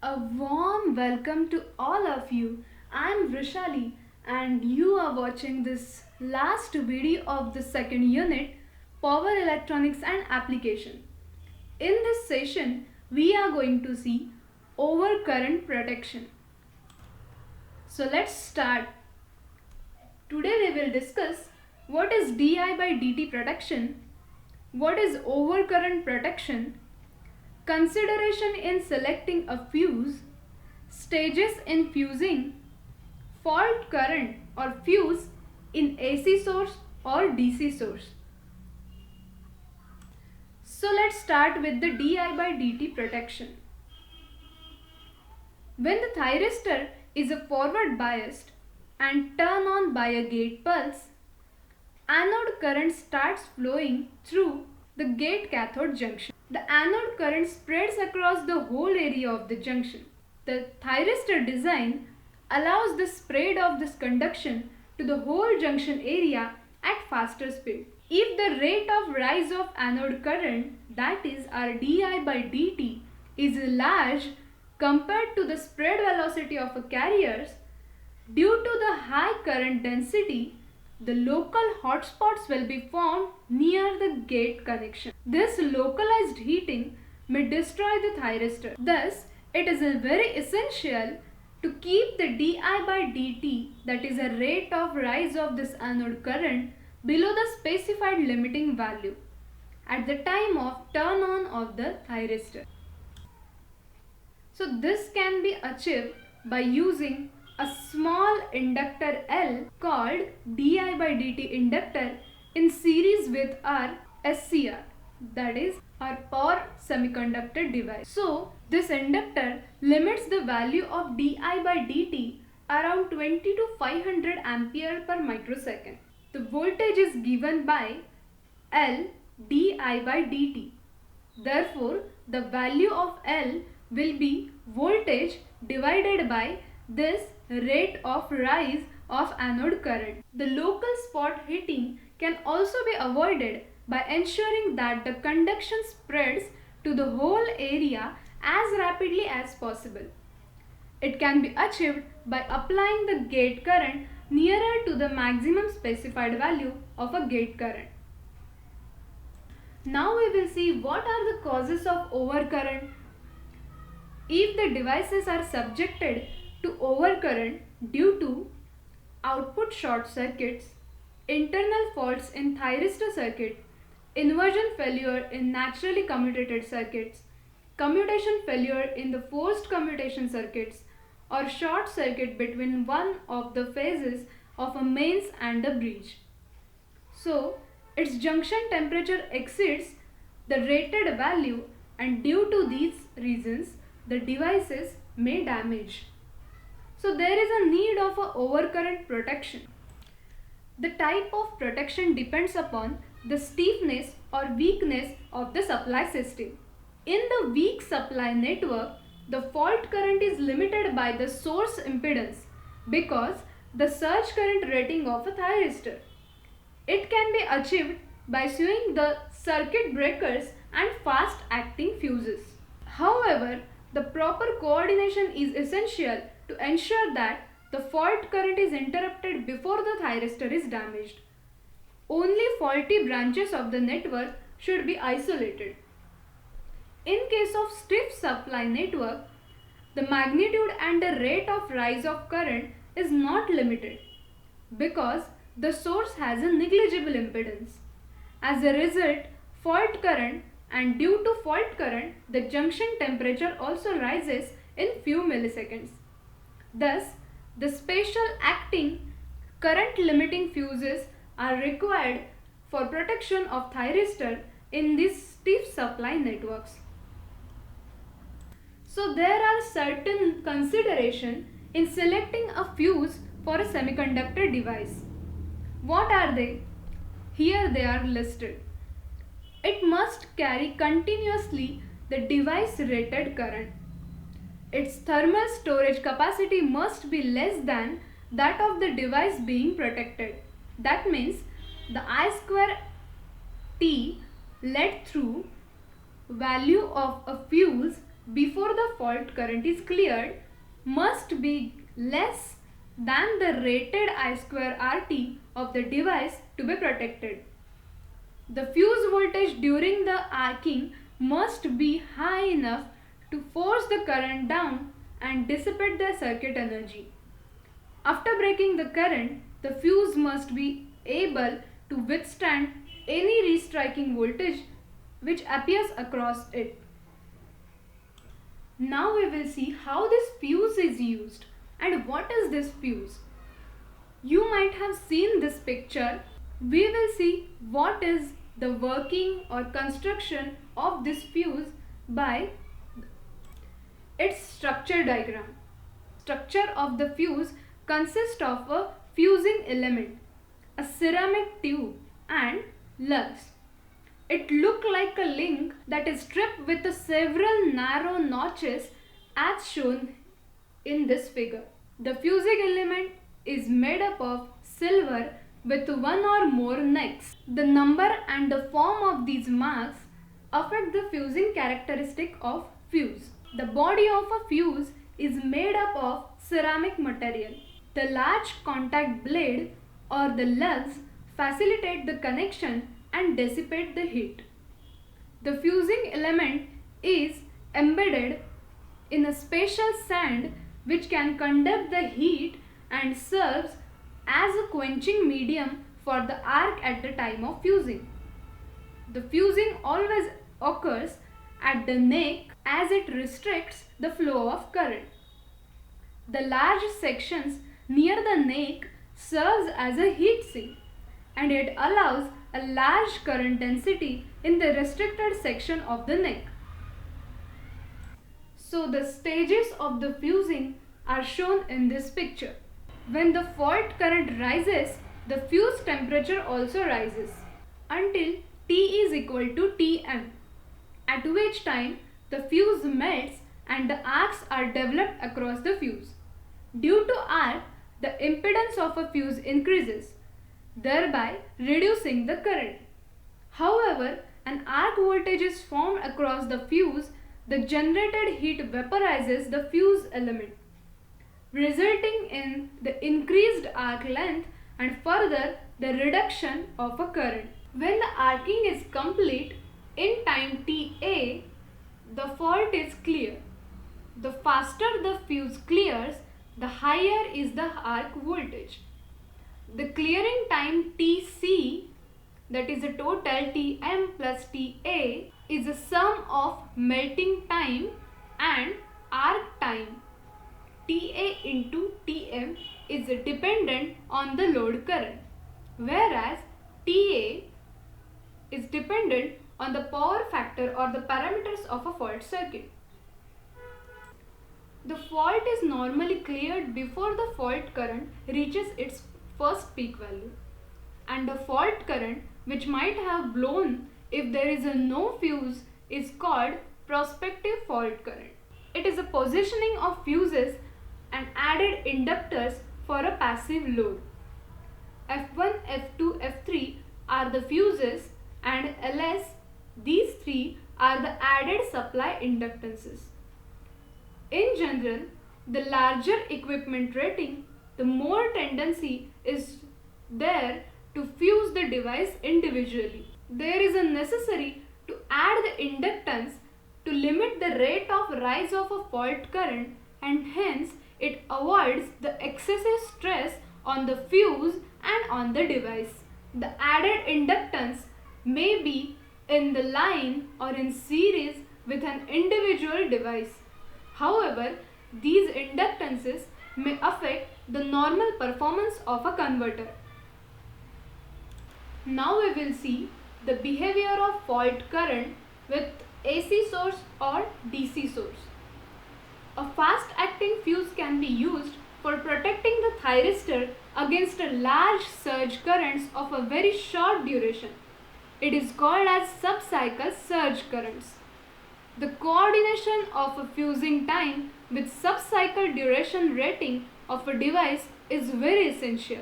A warm welcome to all of you. I'm Vrishali and you are watching this last video of the second unit, Power Electronics and Application. In this session, we are going to see overcurrent protection. So let's start. Today we will discuss what is DI by dt protection, what is overcurrent protection, consideration in selecting a fuse, stages in fusing, fault current or fuse in AC source or DC source. So let's start with the DI by dt protection. When the thyristor is a forward biased and turned on by a gate pulse, anode current starts flowing through the gate cathode junction. The anode current spreads across the whole area of the junction. The thyristor design allows the spread of this conduction to the whole junction area at faster speed. If the rate of rise of anode current, that is our DI by dt, is large compared to the spread velocity of a carriers, due to the high current density, the local hotspots will be formed near the gate connection. This localized heating may destroy the thyristor. Thus, it is very essential to keep the DI by dt, that is a rate of rise of this anode current, below the specified limiting value at the time of turn on of the thyristor. So this can be achieved by using a small inductor L called DI by dt inductor in series with our SCR, that is our power semiconductor device. So this inductor limits the value of DI by dt around 20 to 500 ampere per microsecond. The voltage is given by L DI by dt. Therefore, the value of L will be voltage divided by this rate of rise of anode current. The local spot heating can also be avoided by ensuring that the conduction spreads to the whole area as rapidly as possible. It can be achieved by applying the gate current nearer to the maximum specified value of a gate current. Now we will see what are the causes of overcurrent. If the devices are subjected to overcurrent due to output short circuits, internal faults in thyristor circuit, inversion failure in naturally commutated circuits, commutation failure in the forced commutation circuits, or short circuit between one of the phases of a mains and a bridge. So, its junction temperature exceeds the rated value, and due to these reasons, the devices may damage. So there is a need of a overcurrent protection. The type of protection depends upon the stiffness or weakness of the supply system. In the weak supply network, the fault current is limited by the source impedance because the surge current rating of a thyristor. It can be achieved by sewing the circuit breakers and fast acting fuses. However, the proper coordination is essential to ensure that the fault current is interrupted before the thyristor is damaged. Only faulty branches of the network should be isolated. In case of stiff supply network, the magnitude and the rate of rise of current is not limited because the source has a negligible impedance. As a result, fault current and due to fault current, the junction temperature also rises in few milliseconds. Thus, the special acting current limiting fuses are required for protection of thyristor in these stiff supply networks. So there are certain considerations in selecting a fuse for a semiconductor device. What are they? Here they are listed. It must carry continuously the device rated current. Its thermal storage capacity must be less than that of the device being protected. That means the I square T let through value of a fuse before the fault current is cleared must be less than the rated I square RT of the device to be protected. The fuse voltage during the arcing must be high enough to force the current down and dissipate the circuit energy. After breaking the current, the fuse must be able to withstand any restriking voltage which appears across it. Now we will see how this fuse is used and what is this fuse. You might have seen this picture. We will see what is the working or construction of this fuse by its structure diagram. Structure of the fuse consists of a fusing element, a ceramic tube and lugs. It looks like a link that is stripped with several narrow notches as shown in this figure. The fusing element is made up of silver with one or more necks. The number and the form of these marks affect the fusing characteristic of fuse. The body of a fuse is made up of ceramic material. The large contact blade or the lugs facilitate the connection and dissipate the heat. The fusing element is embedded in a special sand which can conduct the heat and serves as a quenching medium for the arc at the time of fusing. The fusing always occurs at the neck as it restricts the flow of current. The large sections near the neck serves as a heat sink and it allows a large current density in the restricted section of the neck. So the stages of the fusing are shown in this picture. When the fault current rises, the fuse temperature also rises until T is equal to Tm, at which time the fuse melts and the arcs are developed across the fuse. Due to arc, the impedance of a fuse increases, thereby reducing the current. However, an arc voltage is formed across the fuse. The generated heat vaporizes the fuse element, resulting in the increased arc length and further the reduction of a current. When the arcing is complete in time Ta, the fault is clear. The faster the fuse clears, the higher is the arc voltage. The clearing time Tc, that is the total Tm plus Ta, is a sum of melting time and arc time. Ta into Tm is dependent on the load current, whereas Ta is dependent on the power factor or the parameters of a fault circuit. The fault is normally cleared before the fault current reaches its first peak value, and the fault current which might have blown if there is no fuse is called prospective fault current. It is a positioning of fuses and added inductors for a passive load. F1, F2, F3 are the fuses and Ls, these three are the added supply inductances. In general, the larger equipment rating, the more tendency is there to fuse the device individually. There is a necessary to add the inductance to limit the rate of rise of a fault current, and hence it avoids the excessive stress on the fuse and on the device. The added inductance may be in the line or in series with an individual device. However, these inductances may affect the normal performance of a converter. Now we will see the behavior of fault current with AC source or DC source. A fast acting fuse can be used for protecting the thyristor against a large surge currents of a very short duration. It is called as sub-cycle surge currents. The coordination of a fusing time with sub-cycle duration rating of a device is very essential.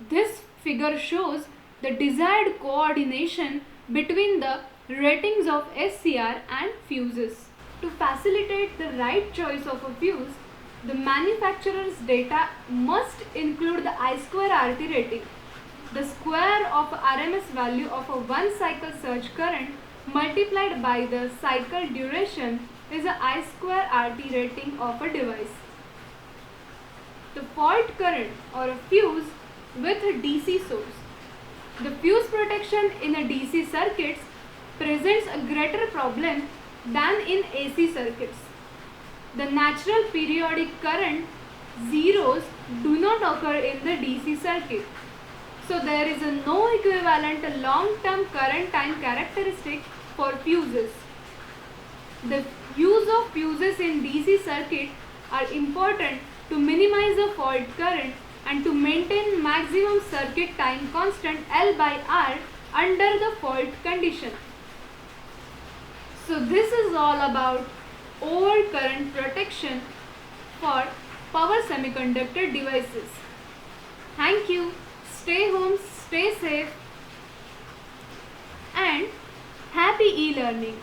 This figure shows the desired coordination between the ratings of SCR and fuses. To facilitate the right choice of a fuse, the manufacturer's data must include the I-square RT rating. The square of RMS value of a 1 cycle surge current multiplied by the cycle duration is a I-square RT rating of a device. The fault current or a fuse with a DC source. The fuse protection in a DC circuits presents a greater problem than in AC circuits. The natural periodic current zeros do not occur in the DC circuit. So there is a no equivalent long-term current time characteristic for fuses. The use of fuses in DC circuit are important to minimize the fault current and to maintain maximum circuit time constant L by R under the fault condition. So this is all about overcurrent protection for power semiconductor devices. Thank you. Stay home, stay safe, and happy e-learning.